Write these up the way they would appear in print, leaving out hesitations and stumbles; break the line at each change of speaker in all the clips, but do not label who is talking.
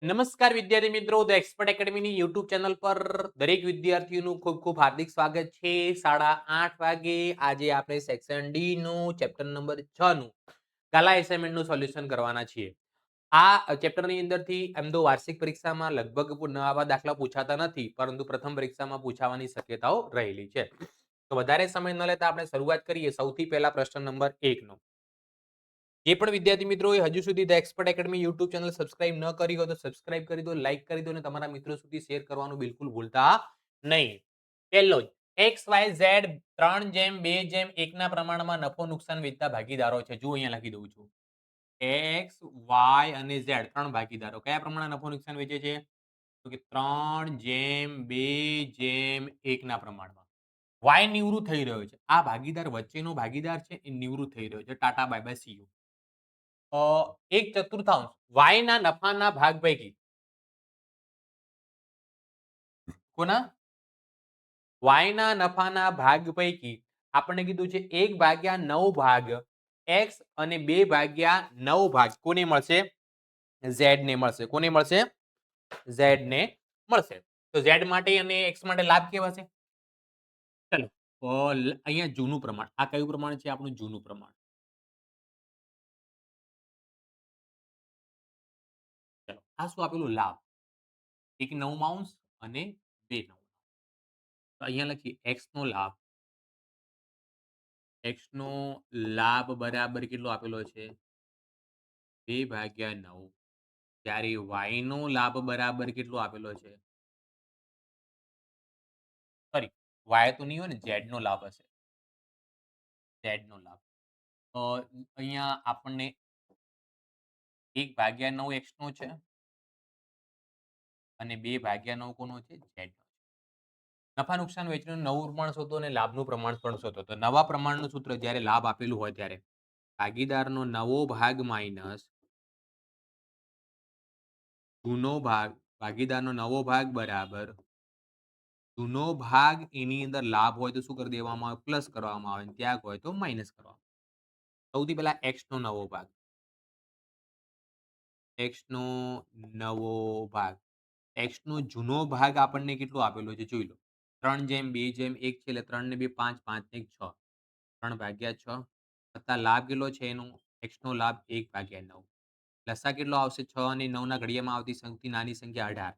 નમસ્કાર વિદ્યાર્થી મિત્રો, ધ એક્સપર્ટ એકેડમીની યુટ્યુબ ચેનલ પર દરેક વિદ્યાર્થીઓનું ખૂબ ખૂબ હાર્દિક સ્વાગત છે. 8:30 વાગે આજે આપણે સેક્શન ડી નું ચેપ્ટર નંબર 6 નું ગાલા એસાઇનમેન્ટનું સોલ્યુશન કરવાના છીએ. આ ચેપ્ટરની અંદરથી એમ તો વાર્ષિક પરીક્ષામાં લગભગ નવા દાખલા પૂછાતા નથી, પરંતુ પ્રથમ પરીક્ષામાં પૂછાવાની શક્યતાઓ રહેલી છે. તો વધારે સમય ન લેતા આપણે શરૂઆત કરીએ. સૌથી પહેલા પ્રશ્ન નંબર 1 નો. જે પણ વિદ્યાર્થી મિત્રોએ હજુ સુધી the expert academy YouTube channel subscribe ન કરી હોય તો સબસ્ક્રાઇબ કરી દો, લાઈક કરી દો અને તમારા મિત્રો સુધી શેર કરવાનું બિલકુલ ભૂલતા નહીં. પહેલો જ XYZ 3:2:1 ના પ્રમાણમાં નફો નુકસાન વેચતા ભાગીદારો છે. જો અહીંયા લખી દઉં છું. X, Y અને Z ત્રણ ભાગીદારો કયા પ્રમાણમાં નફો નુકસાન વેચે છે? તો કે 3:2:1 ના પ્રમાણમાં. Y નિવૃત્ત થઈ રહ્યો છે. આ ભાગીદાર વચ્ચેનો ભાગીદાર છે એ નિવૃત્ત થઈ રહ્યો છે. Tata bye bye see you. 1/4 Y ના નફાના ભાગ પૈકી કોના Y ના નફાના ભાગ પૈકી આપણને કીધું છે 1/9 ભાગ X અને 2/9 ભાગ કોને મળશે? Z ને મળશે. કોને મળશે? Z ને મળશે. તો Z માટે અને X માટે લાભ કેવા છે? ચલો અહીંયા જૂનું પ્રમાણ. આ કયું પ્રમાણ છે? આપણું જૂનું પ્રમાણ. ચલો આ શું આપેલું? લાભ. 1/9 અને 2/9. તો અહીંયા લખીએ X નો લાભ. X નો લાભ બરાબર કેટલો આપેલો છે? 2/9. ત્યારે Y નો લાભ બરાબર કેટલો આપેલો છે? સોરી, Y તો નહીં હોય ને, Z નો લાભ હશે. Z નો લાભ. અહીંયા આપણને 1/9 X નો છે અને 2/9 કોનો છે? Z નો. નફા નુકસાન વેચવાનું નવું પ્રમાણ શોધો અને લાભનું પ્રમાણ પણ શોધો. તો નવા પ્રમાણનું સૂત્ર જ્યારે લાભ આપેલું હોય ત્યારે ભાગીદારનો નવો ભાગ માઇનસ જૂનો ભાગ, ભાગીદારનો નવો ભાગ બરાબર જૂનો ભાગ, એની અંદર લાભ હોય તો શું કરી દેવામાં આવે? પ્લસ કરવામાં આવે. ત્યાગ હોય તો માઇનસ કરવામાં આવે. સૌથી પહેલા X નો નવો ભાગ. X નો નવો ભાગ. X નો જૂનો ભાગ આપણને કેટલો આપેલો છે? જોઈ લો. 3:2:1 છે એટલે 3 ને 2 5, 5 ને 1 6. 3/6 વત્તા લાભ કેટલો છે એનો? X નો લાભ 1/9. લસા કેટલો આવશે? 6 અને 9 ના ઘડિયામાં આવતી સૌથી નાની સંખ્યા 18.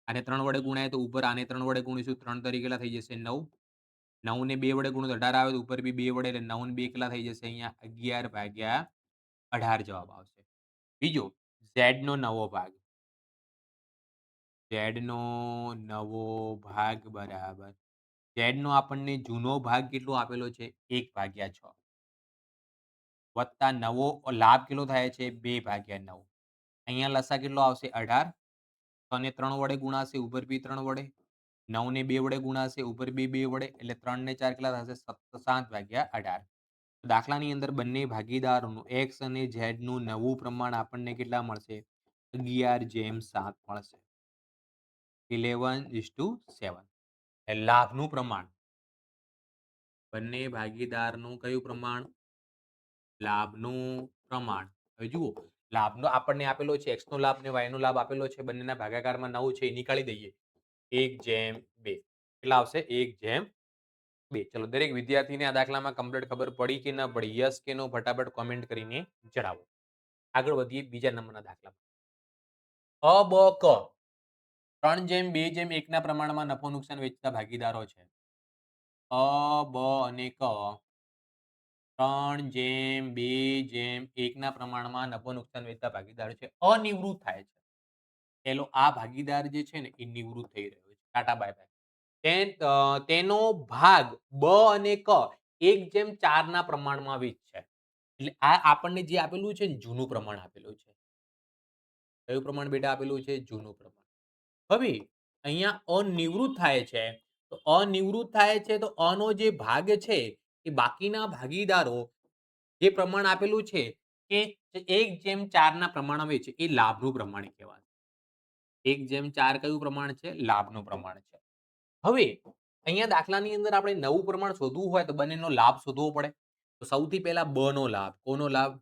આને 3 વડે ગુણાય તો ઉપર આને 3 વડે ગુણીશું. 3 તરી કેટલા થઈ જશે? 9. 9 ને 2 વડે ગુણો તો 18 આવે તો ઉપર બી 2 વડે એટલે 9 ને 2 કેટલા થઈ જશે? અહીંયા 11/18 જવાબ આવશે. બીજો Z નો નવો ભાગ. Z નો નવો ભાગ બરાબર. Z નો આપણને જૂનો ભાગ કેટલો આપેલો છે? 1/6 વત્તા નવો લાભ કેટલો થાય છે? 2/9. અહીંયા લસા કેટલો આવશે? 18. 6 ને 3 વડે ગુણાશે, ઉપર બી 3 વડે. 9 ને 2 વડે ગુણાશે, ઉપર બી 2 વડે. એટલે 3 ને 4 કેટલા થશે? 7/18. દાખલાની અંદર બંને ભાગીદારોનું X અને Z નું નવું પ્રમાણ આપણને કેટલા મળશે? 11/7 મળશે. 11:7. લાભનું પ્રમાણ. બંને ભાગીદારનું કયું પ્રમાણ? લાભનું પ્રમાણ. હવે જુઓ, લાભનો આપણને આપેલો છે X નો લાભ ને Y નો લાભ આપેલો છે. બંનેના ભાગાકારમાં 9 છે એ નીકાળી દઈએ. 1/2. કેટલા આવશે? 1/2. ચલો દરેક વિદ્યાર્થીને આ દાખલામાં કમ્પ્લીટ ખબર પડી કે ન પડી? યસ કે નો ફટાફટ કોમેન્ટ કરીને જણાવો. આગળ વધીએ બીજા નંબરના દાખલામાં. અ બ ક 3:2:1 ના પ્રમાણમાં નફો નુકસાન વેચતા ભાગીદારો છે. અ બ અને ક 3:2:1 ના પ્રમાણમાં નફો નુકસાન વેચતા ભાગીદારો છે. અનિવૃત્ત થાય છે. પેલો આ ભાગીદાર જે છે ને એ નિવૃત્ત થઈ રહ્યો છે. Tata bye bye. તેનો ભાગ બ અને ક 1/4 ના પ્રમાણમાં વેચશે. એટલે આ આપણને જે આપેલું છે ને જૂનું પ્રમાણ આપેલું છે. કયું પ્રમાણ બેટા આપેલું છે? જૂનું પ્રમાણ. હવે અહીંયા અનિવૃત્ત થાય છે. તો અનિવૃત્ત થાય છે તો અનો જે ભાગ છે એ બાકીના ભાગીદારો જે પ્રમાણ આપેલું છે કે 1/4 ના પ્રમાણમાં વેચે એ લાભનું પ્રમાણ કહેવાય. 1/4 કયું પ્રમાણ છે? લાભનું પ્રમાણ છે. હવે અહીંયા દાખલાની અંદર આપણે નવું પ્રમાણ શોધવું હોય તો બંનેનો લાભ શોધવો પડે. તો સૌથી પહેલા બ નો લાભ. કોનો લાભ?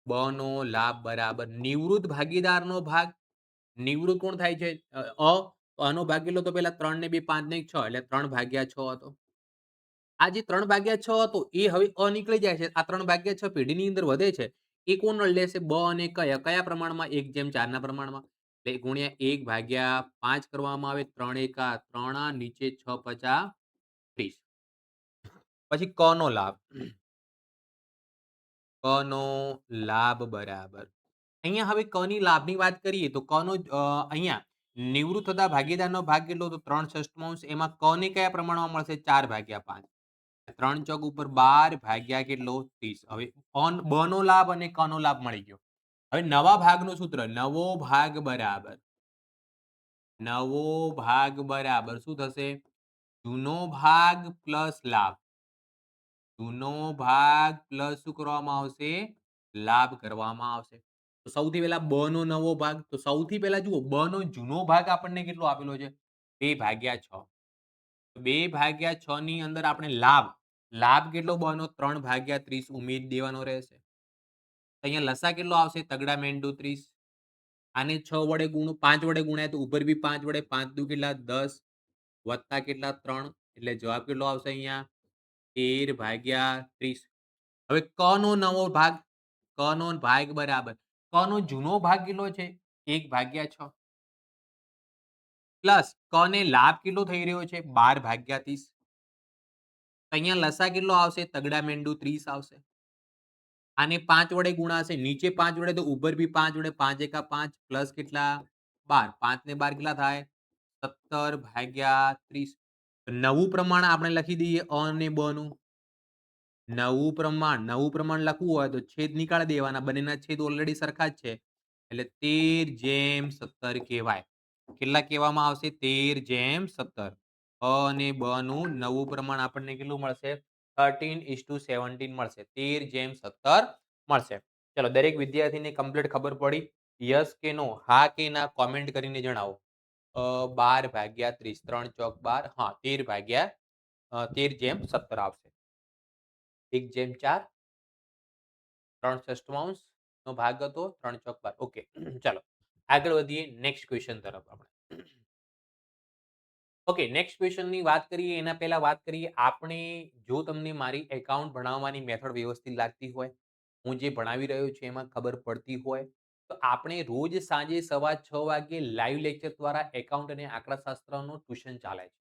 બ નો લાભ બરાબર નિવૃત્ત ભાગીદારનો ભાગ નિવૃત્ત કોણ થાય છે? અ. તો આનો ભાગેલો તો પેલા 3 ને 2 5 ને 1 6 એટલે 3/6 હતો. આ જે 3/6 હતો એ હવે નીકળી જાય છે. આ 3/6 પેઢીની અંદર વધે છે. એ કોણ લેશે? બ અને કયા પ્રમાણમાં? 1/4 ના પ્રમાણમાં. એટલે ગુણ્યા 1/5 કરવામાં આવે. 3 એકા 3 નીચે 6 પચા 30. પછી ક નો લાભ. ક નો લાભ બરાબર. અહીંયા હવે ક ની લાભની વાત કરીએ તો ક નો અહીંયા નિવૃત્ત થતા ભાગીદારનો ભાગ કેટલો? તો 3/6 એમાં ક ને કયા પ્રમાણમાં મળશે? 4/5. 3 ચોક ઉપર 12 ભાગ્યા કેટલો? 30. હવે બ નો લાભ અને ક નો લાભ મળી ગયો. હવે નવા ભાગનું સૂત્ર. નવો ભાગ બરાબર શું થશે? જૂનો ભાગ પ્લસ લાભ. જૂનો ભાગ પ્લસ શું કરવામાં આવશે? લાભ કરવામાં આવશે. તો સૌથી પહેલા બ નો નવો ભાગ. તો સૌથી પહેલા જુઓ બ નો જૂનો ભાગ આપણને કેટલો આપેલો છે? 2/6. 2/6 ની અંદર આપણે લાભ. લાભ કેટલો બનો? 3/30 ઉમેરી દેવાનો રહેશે. તો અહીંયા લસા કેટલો આવશે? તગડા મેંડુ 30. આને 6 વડે ગુણો, 5 વડે ગુણાય તો ઉપર બી 5 વડે 5 દુ કેટલા? 10 વત્તા કેટલા? 3 એટલે જવાબ કેટલો આવશે અહીંયા? 13/30. હવે ક નો નવો ભાગ. ક નો ભાગ બરાબર. ક નો જૂનો ભાગ કેટલો છે? 1/6 પ્લસ ક ને લાભ કેટલો થઈ રહ્યો છે? 12/30. અહીંયા લસા કેટલો આવશે? તગડા મેંડુ 30 આવશે. આને 5 વડે ગુણાશે. નીચે 5 વડે તો ઉપર બી 5 વડે 5 એકા 5 પ્લસ કેટલા? 12. 5 ને 12 કેટલા થાય? 17/30. નવું પ્રમાણ આપણે લખી દઈએ અ અને બ નું. નવું પ્રમાણ લખવું હોય તો છેદ નીકાળી દેવાના. બંનેના છેદ ઓલરેડી સરખા જ છે. એટલે 13/17 કહેવાય. કેટલા કહેવામાં આવશે? 13/17. અ અને બ નું નવું પ્રમાણ આપણને કેટલું મળશે? 13:17 મળશે. 13/17 મળશે. ચલો દરેક વિદ્યાર્થીને કમ્પ્લીટ ખબર પડી? યસ કે નો? હા કે ના? કોમેન્ટ કરીને જણાવો. 12/30 3 ચોક 12 હા 13/17 આવશે. 1/4 3/6 નો ભાગ હતો 3 ચોક 12. ઓકે ચાલો આગળ વધીએ નેક્સ્ટ ક્વેશ્ચન તરફ આપણે. ઓકે નેક્સ્ટ ક્વેશ્ચનની વાત કરીએ એના પહેલા વાત કરીએ આપણે જો તમને મારી એકાઉન્ટ ભણાવવાની મેથડ વ્યવસ્થિત લાગતી હોય, હું જે ભણાવી રહ્યો છું એમાં ખબર પડતી હોય, તો આપણે રોજ સાંજે સવા 6 વાગે લાઈવ લેક્ચર દ્વારા એકાઉન્ટ અને આંકડાશાસ્ત્રનું ટ્યુશન ચાલે છે.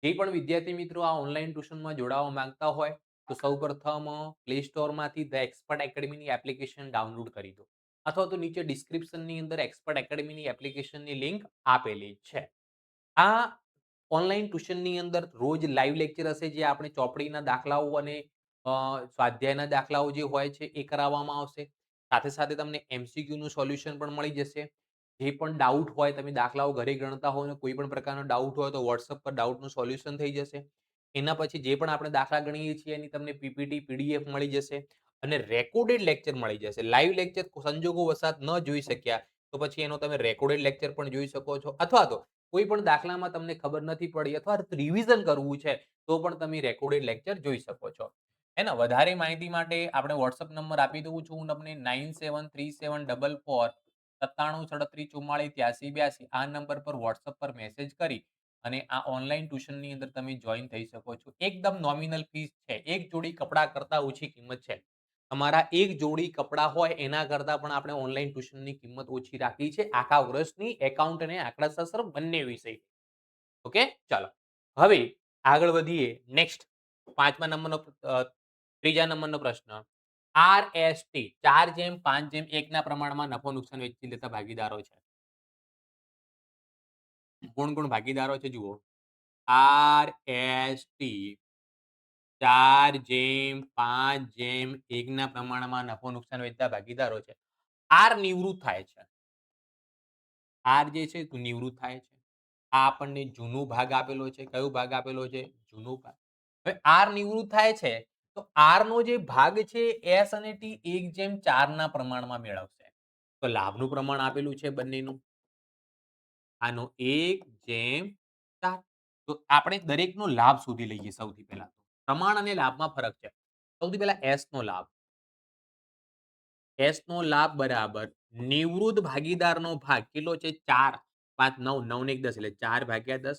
જે પણ વિદ્યાર્થી મિત્રો આ ઓનલાઈન ટ્યુશનમાં જોડાવા માંગતા હોય તો સૌપ્રથમ પ્લે સ્ટોરમાંથી ધ એક્સપર્ટ એકેડમીની એપ્લિકેશન ડાઉનલોડ કરી દો અથવા તો નીચે ડિસ્ક્રિપ્શનની અંદર એક્સપર્ટ એકેડમીની એપ્લિકેશનની લિંક આપેલી છે. આ ઓનલાઈન ટ્યુશનની અંદર રોજ લાઈવ લેક્ચર હશે જે આપણે ચોપડીના દાખલાઓ અને સ્વાધ્યાયના દાખલાઓ જે હોય છે એ કરાવવામાં આવશે. સાથે સાથે તમને એમસીક્યુનું સોલ્યુશન પણ મળી જશે. જે પણ ડાઉટ હોય તમે દાખલાઓ ઘરે ગણતા હો અને કોઈ પણ પ્રકારનો ડાઉટ હોય તો WhatsApp પર ડાઉટનું સોલ્યુશન થઈ જશે. એના પછી જે પણ આપણે દાખલા ગણીએ છીએ એની તમને પીપીટી, પીડીએફ મળી જશે અને રેકોર્ડેડ લેક્ચર મળી જશે. લાઈવ લેક્ચર સંજોગો વસાત ન જોઈ શક્યા તો પછી એનો તમે રેકોર્ડેડ લેક્ચર પણ જોઈ શકો છો અથવા તો કોઈ પણ દાખલામાં તમને ખબર નથી પડી અથવા રિવિઝન કરવું છે તો પણ તમે રેકોર્ડેડ લેક્ચર જોઈ શકો છો. એના વધારે માહિતી માટે આપણે WhatsApp નંબર આપી દઉં છું હું તમને 973744 973744 83 44 83 82 આ નંબર પર WhatsApp પર મેસેજ કરી અને આ ઓનલાઈન ટ્યુશનની અંદર તમે જોઈન થઈ શકો છો. એકદમ નોમિનલ ફીસ છે. એક જોડી કપડા કરતા ઓછી કિંમત છે. તમારા એક જોડી કપડા હોય એના કરતા પણ આપણે ઓનલાઈન ટ્યુશનની કિંમત ઓછી રાખી છે. આખા વર્ષની એકાઉન્ટ અને આંકડાશાસ્ત્ર બંને વિષય. ઓકે ચાલો હવે આગળ વધીએ નેક્સ્ટ 5મા નંબરનો ત્રીજા નંબરનો પ્રશ્ન. આરએસટી 4/5/1 ના પ્રમાણમાં નફો નુકસાન વેચી લેતા ભાગીદારો છે. કોણ કોણ ભાગીદારો છે જુઓ. આરએસટી 4/5/1 ના પ્રમાણમાં નફો નુકસાન વેચતા ભાગીદારો છે. આર નિવૃત્ત થાય છે. આર જે છે તે નિવૃત્ત થાય છે. આ આપણને જૂનો ભાગ આપેલો છે. કયો ભાગ આપેલો છે? જૂનો ભાગ. હવે આર નિવૃત્ત થાય છે તો આર નો જે ભાગ છે એસ અને ટી 1/4 ના પ્રમાણમાં મેળવશે. તો લાભનું પ્રમાણ આપેલું છે બંનેનું. આનો 1/4. તો આપણે દરેકનો લાભ શોધી લઈએ સૌથી પહેલા તો. પ્રમાણ અને લાભમાં ફરક છે. સૌથી પહેલા એસ નો લાભ. એસ નો લાભ બરાબર નિવૃત્ત ભાગીદારનો ભાગ કેટલો છે? 4, 5, 9, 9 ને 1 10 એટલે 4/10.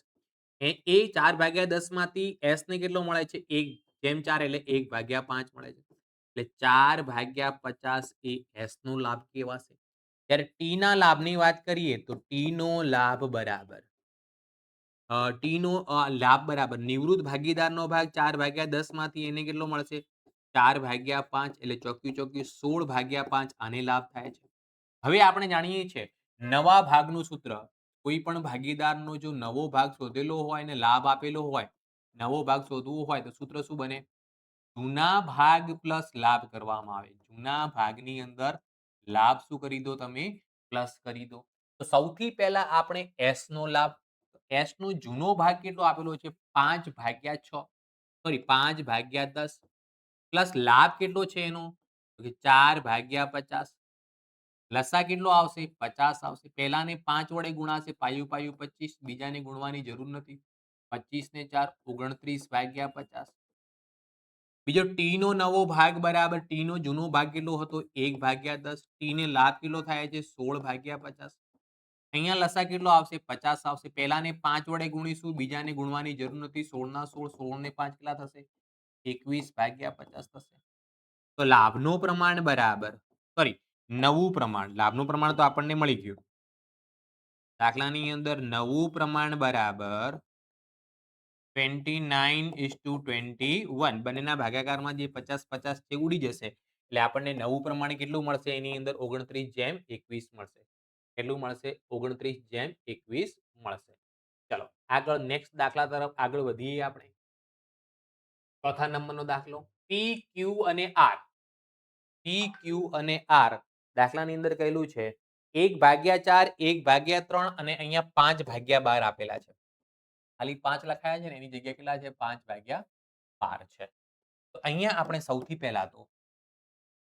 એ 4/10 માંથી S ને કેટલો મળે છે? 1/4 એટલે 1/5 મળે છે. એટલે 4/50 એ S નો લાભ કહેવાશે. જ્યારે T ના લાભની વાત કરીએ તો T નો લાભ બરાબર લાભ બરાબર નિવૃત્ત ભાગીદારનો ભાગ 4/10 માંથી એને કેટલો મળશે? 4/5 એટલે ચોક્યું ચોક્યું 16/5 આને લાભ થાય છે. હવે આપણે જાણીએ છીએ નવા ભાગનું સૂત્ર. કોઈ પણ ભાગીદારનો જો નવો ભાગ શોધેલો હોય અને લાભ આપેલો હોય, નવો ભાગ શોધવો હોય તો સૂત્ર શું બને? જૂના ભાગ પ્લસ લાભ કરવામાં આવે. જૂના ભાગની અંદર લાભ શું કરી દો તમે? પ્લસ કરી દો. તો સૌથી પહેલા આપણે S નો લાભ, S નો જૂનો ભાગ કેટલો આપેલો છે? 5/6 સોરી 5/10 પ્લસ લાભ કેટલો છે એનો? તો કે 4/50 લસા કેટલો આવશે? 50 આવશે. પહેલાને 5 વડે ગુણાશે, પાયું પાયું 25, બીજાને ગુણવાની જરૂર નથી. 25 ને 4 29/50. બીજો ટી નો નવો ભાગ બરાબર ટી નો જૂનો ભાગ કેટલો હતો? 1/10. ટી ને લાભ કેટલો થાય છે? 16/50. અહીંયા લસા કેટલો આવશે? 50 આવશે. પહેલાને 5 વડે ગુણીશું, બીજાને ગુણવાની જરૂર નથી. 16 ના 16, 16 ને 5 કેટલા થશે? 21/50 થશે. તો લાભનું પ્રમાણ બરાબર સોરી નવું પ્રમાણ, લાભનું પ્રમાણ તો આપણને મળી ગયું. દાખલાની અંદર નવું પ્રમાણ બરાબર 29:21. બંનેના ભાગાકારમાં જે 50-50 છે ઉડી જશે. એટલે આપણને નવું પ્રમાણ કેટલું મળશે? એની અંદર 29/21 મળશે. કેટલું મળશે? 29/21 મળશે. ચલો આગળ નેક્સ્ટ દાખલા તરફ આગળ વધીએ આપણે. ચોથા નંબરનો દાખલો પી, ક્યુ અને આર. પી, ક્યુ અને આર દાખલાની અંદર કહેલું છે 1/4, 1/3 અને અહીંયા 5/12 આપેલા છે. ખાલી 5 લખાયા છે ને એની જગ્યાએ કેટલા છે? 5/12 છે. તો અહીંયા આપણે સૌથી પહેલા તો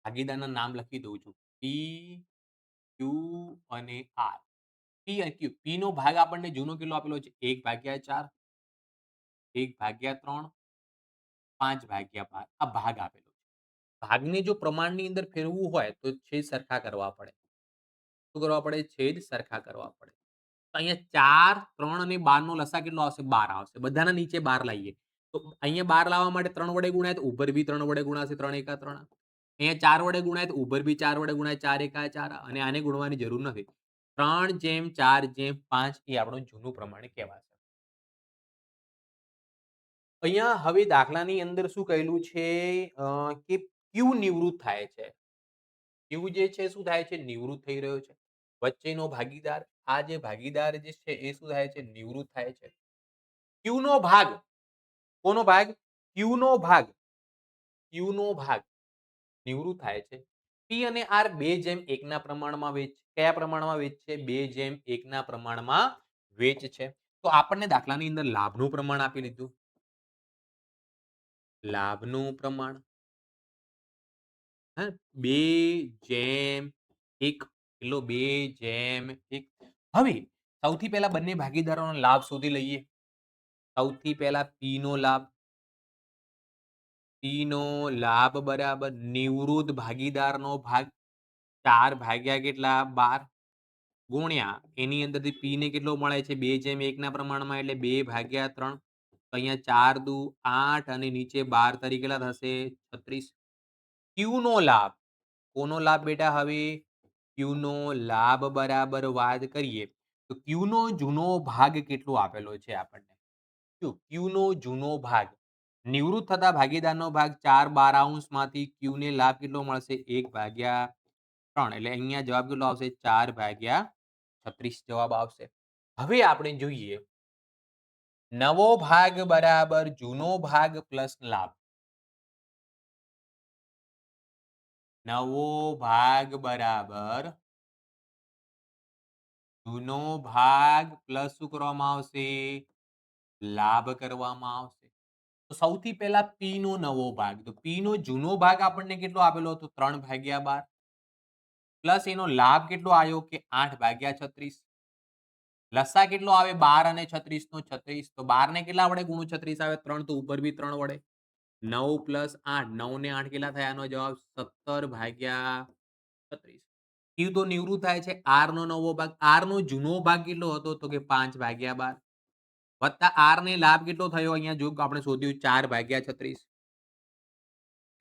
ભાગીદારના નામ લખી દઉં છું. પી, ક્યુ અને આર. પી અને ક્યુ. પી નો ભાગ આપણને જૂનો કેટલો આપેલો છે? 1/4, 1/3, 5/12 આ ભાગ આપેલો છે. ભાગને જો પ્રમાણની અંદર ફેરવવું હોય તો છેદ સરખા કરવા પડે. શું કરવા પડે? છેદ સરખા કરવા પડે. તો અહીંયા 4, 3 અને 12 નો લસા કેટલો આવશે? 12 આવશે. બધાના નીચે 12 લાવીએ. તો અહીંયા 12 લાવવા માટે 3 વડે ગુણાય તો ઉપર બી 3 વડે ગુણાશે. 3 એકા 3. અહીંયા 4 વડે ગુણાય તો ઉપર બી 4 વડે ગુણાય. 4 એકા 4 અને આને ગુણવાની જરૂર નથી. 3/4/5 એ આપણું જૂનું પ્રમાણ કહેવાશે. અહીંયા હવે દાખલાની અંદર શું કહેલું છે કે ક્યુ નિવૃત્ત થાય છે. ક્યુ જે છે શું થાય છે? નિવૃત્ત થઈ રહ્યો છે. વચ્ચેનો ભાગીદાર આ જે ભાગીદાર જે છે એ શું થાય છે? નિવૃત્ત થાય છે. ક્યુ નો ભાગ કોનો ભાગ? ક્યુ નો ભાગ ક્યુ નો ભાગ નિવૃત્ત થાય છે. પી અને આર 2/1 ના પ્રમાણમાં વેચ કયા પ્રમાણમાં વેચ છે? 2/1 ના પ્રમાણમાં વેચ છે. તો આપણને દાખલાની અંદર લાભનું પ્રમાણ આપી લીધું. લાભનું પ્રમાણ હે 2/1 કેટલો 2/1. હવે સૌથી પહેલા બંને ભાગીદારોનો લાભ શોધી લઈએ. સૌથી પહેલા પી નો લાભ. પી નો લાભ બરાબર નિવૃત્ત ભાગીદારનો ભાગ 4 ભાગ્યા કેટલા? 12 ગુણ્યા એની અંદરથી પી ને કેટલો મળે છે? 2/1 ના પ્રમાણમાં એટલે 2/3. તો અહીંયા 4 દુ 8 અને નીચે 12 તરીકે કેટલા થશે? 36. ક્યુ નો લાભ. કોનો લાભ બેટા? હવે ક્યુ નો લાભ બરાબર વાત કરીએ તો ક્યુ નો જૂનો ભાગ કેટલો આપેલો છે આપણને? ક્યુ નો જૂનો ભાગ નિવૃત્ત થતા ભાગીદારનો ભાગ 4/12 માંથી ક્યુ ને લાભ કેટલો મળશે? 1/3 એટલે અહીંયા જવાબ કેટલો આવશે? 4/36 જવાબ આવશે. હવે આપણે જોઈએ નવો ભાગ બરાબર જૂનો ભાગ પ્લસ લાભ. નવો ભાગ બરાબર જૂનો ભાગ પ્લસ શું કરવામાં આવશે? લાભ કરવામાં આવશે. તો સૌથી પહેલા પી નો નવો ભાગ. તો પી નો જૂનો ભાગ આપણને કેટલો આપેલો હતો? 3/12 પ્લસ એનો લાભ કેટલો આવ્યો કે 8/36. લસા કેટલો આવે? 12 અને 36 નો 36. તો 12 ને કેટલા વડે ગુણું? 36 આવે 3 તો ઉપર બી 3 વડે. 9 + 8 9 ને 8 કેટલા થયા? આનો જવાબ 17/36. ક્યુ તો નિવૃત્ત થાય છે. આર નો નવો ભાગ. આર નો જૂનો ભાગ કેટલો હતો? તો કે 5/12 વત્તા આર ને લાભ કેટલો થયો? અહીંયા જો આપણે શોધ્યું 4/36.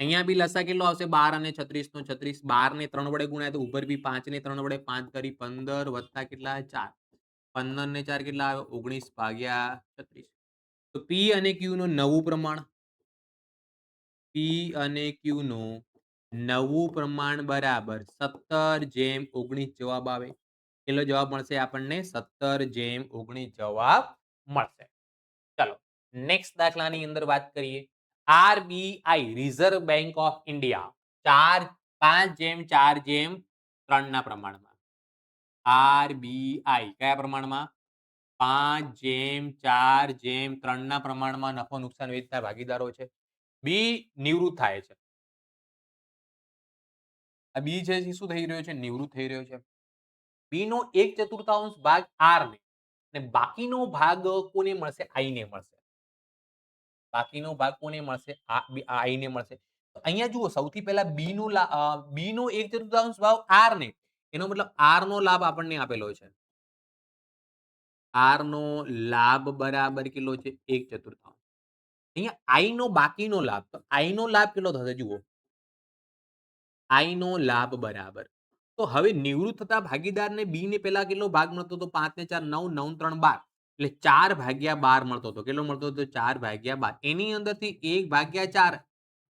અહીંયા બી લસા કેટલો આવશે? 12 અને 36 નો 36. 12 ને 3 વડે ગુણ્યા તો ઉપર બી 5 ને 3 વડે 5 કરી 15 વત્તા કેટલા? 4. 15 ને 4 કેટલા આવે? 19/36. તો પી અને ક્યુ નું નવું પ્રમાણ. પી અને ક્યુ નું નવું પ્રમાણ બરાબર 17/19 જવાબ આવે. કેટલો જવાબ મળશે આપણને? 17/19 જવાબ મળશે. ચાલો નેક્સ્ટ દાખલાની અંદર વાત કરીએ. RBI reserve bank of India 5/4/3 ના પ્રમાણમાં. આરબીઆઈ કયા પ્રમાણમાં? 5/4/3 ના પ્રમાણમાં નફો નુકસાન વેચતા ભાગીદારો છે. બી નિવૃત્ત થાય છે. આ બી છે શું થઈ રહ્યો છે? નિવૃત્ત થઈ રહ્યો છે. બી નો 1/4 ભાગ આર ને અને બાકીનો ભાગ કોને મળશે? આઈ ને મળશે. બાકીનો ભાગ કોને મળશે? આઈ ને મળશે. તો અહીંયા જુઓ સૌથી પહેલા બી નો 1/4 ભાગ આર ને. એનો મતલબ આર નો લાભ આપણને આપેલો છે. આર નો લાભ બરાબર કેટલો છે? 1/4. અહીંયા આઈ નો બાકીનો લાભ. તો આઈ નો લાભ કેટલો થશે? જુઓ આઈ નો લાભ બરાબર. તો હવે નિવૃત્ત થતા ભાગીદારને બી ને પહેલા કેટલો ભાગ મળતો હતો? 5 ને 4 9 9 3 12 એટલે 4/12 મળતો હતો. કેટલો મળતો હતો? 4/12. એની અંદરથી 1/4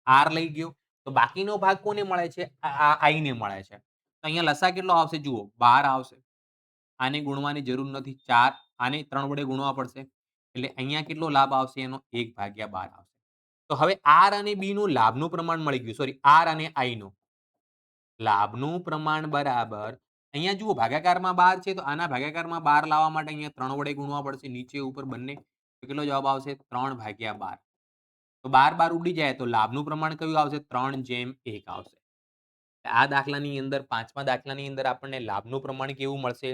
આર લઈ ગયો. તો બાકીનો ભાગ કોને મળે છે? આઈ ને મળે છે. તો અહીંયા લસા કેટલો આવશે? જુઓ 12 આવશે. આને ગુણવાની જરૂર નથી. 4 આને 3 વડે ગુણવા પડશે. એટલે અહીંયા કેટલો લાભ આવશે? એનો 1/12 આવશે. તો હવે આર અને બી નું લાભનું પ્રમાણ મળી ગયું. સોરી આર અને આઈ નું લાભનું પ્રમાણ બરાબર. અહીંયા જુઓ ભાગાકારમાં 12 છે તો આના ભાગાકારમાં 12 લાવવા માટે અહીંયા 3 વડે ગુણવા પડશે. નીચે ઉપર બંને. તો કેટલો જવાબ આવશે? 3/12. તો 12 ઉડી જાય તો લાભનું પ્રમાણ કયું આવશે? 3/1 આવશે. આ દાખલાની અંદર પાંચમા દાખલાની અંદર આપણને લાભનું પ્રમાણ કેવું મળશે?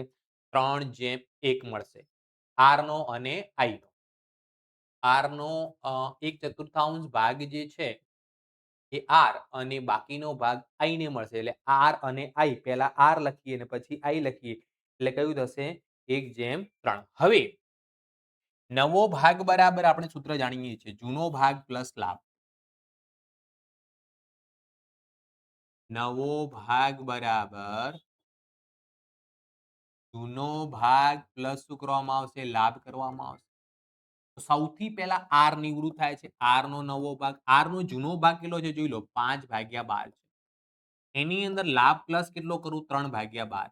3/1 મળશે. આર નો અને આઈ નો. આર નો 1/4 ભાગ જે છે એ આર અને બાકીનો ભાગ આઈ ને મળશે. એટલે આર અને આઈ પહેલા આર લખીએ અને પછી આઈ લખીએ એટલે કયું થશે? 1/3. હવે નવો ભાગ બરાબર આપણે સૂત્ર જાણીએ છીએ. જૂનો ભાગ પ્લસ લાભ. નવો ભાગ બરાબર જૂનો ભાગ પ્લસ શું કરવામાં આવશે? લાભ કરવામાં આવશે. સૌથી પહેલા આર નિવૃત્ત થાય છે. આર નો નવો ભાગ. આર નો જૂનો ભાગ કેટલો છે? જોઈ લો 5/12 છે. એની અંદર લાભ પ્લસ કેટલો કરું? 3/12.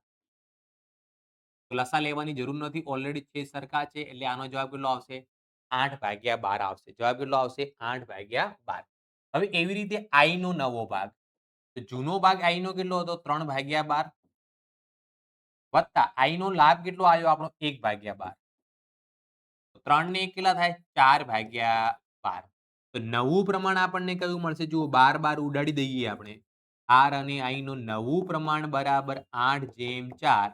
લસા લેવાની જરૂર નથી. ઓલરેડી છે સરખા છે એટલે આનો જવાબ કેટલો આવશે? 8/12 આવશે. જવાબ કેટલો આવશે? 8/12. હવે એવી રીતે આઈ નો નવો ભાગ. તો જૂનો ભાગ આઈ નો કેટલો હતો? 3/12 વત્તા આઈ નો લાભ કેટલો આવ્યો આપણો? 1/12. 3 ને 1 કેટલા થાય? 4/12. તો નવું પ્રમાણ આપણને કયું મળશે? જુઓ 12 ઉડાડી દઈએ આપણે. આર અને આઈ નું નવું પ્રમાણ બરાબર 8/4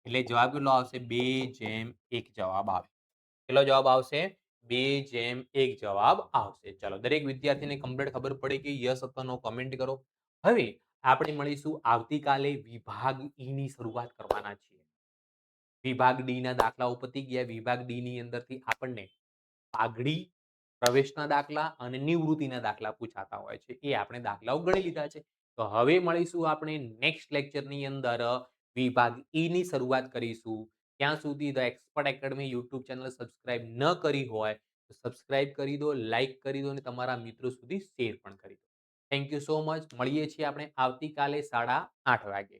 એટલે જવાબ કેટલો આવશે? 2/1 જવાબ આવે. કેટલો જવાબ આવશે? 2/1 જવાબ આવશે. ચલો દરેક વિદ્યાર્થીને કમ્પ્લીટ ખબર પડી કે યસ અથવા નો કમેન્ટ કરો. હવે આપણે મળીશું આવતીકાલે વિભાગ ઈ ની શરૂઆત કરવાના છીએ. વિભાગ ડી ના દાખલાઓ પતી ગયા. વિભાગ ડી ની અંદરથી આપણને પાઘડી, પ્રવેશના દાખલા અને નિવૃત્તિના દાખલા પૂછાતા હોય છે. એ આપણે દાખલાઓ ગણી લીધા છે. તો હવે મળીશું આપણે નેક્સ્ટ લેક્ચરની અંદર વિભાગ ઈ ની શરૂઆત કરીશું. ત્યાં સુધી the expert academy YouTube channel subscribe ન કરી હોય તો સબસ્ક્રાઇબ કરી દો, લાઈક કરી દો અને તમારા મિત્રો સુધી શેર પણ કરી દો. Thank you so much. મળીએ છીએ આપણે આવતીકાલે 8:30 વાગે.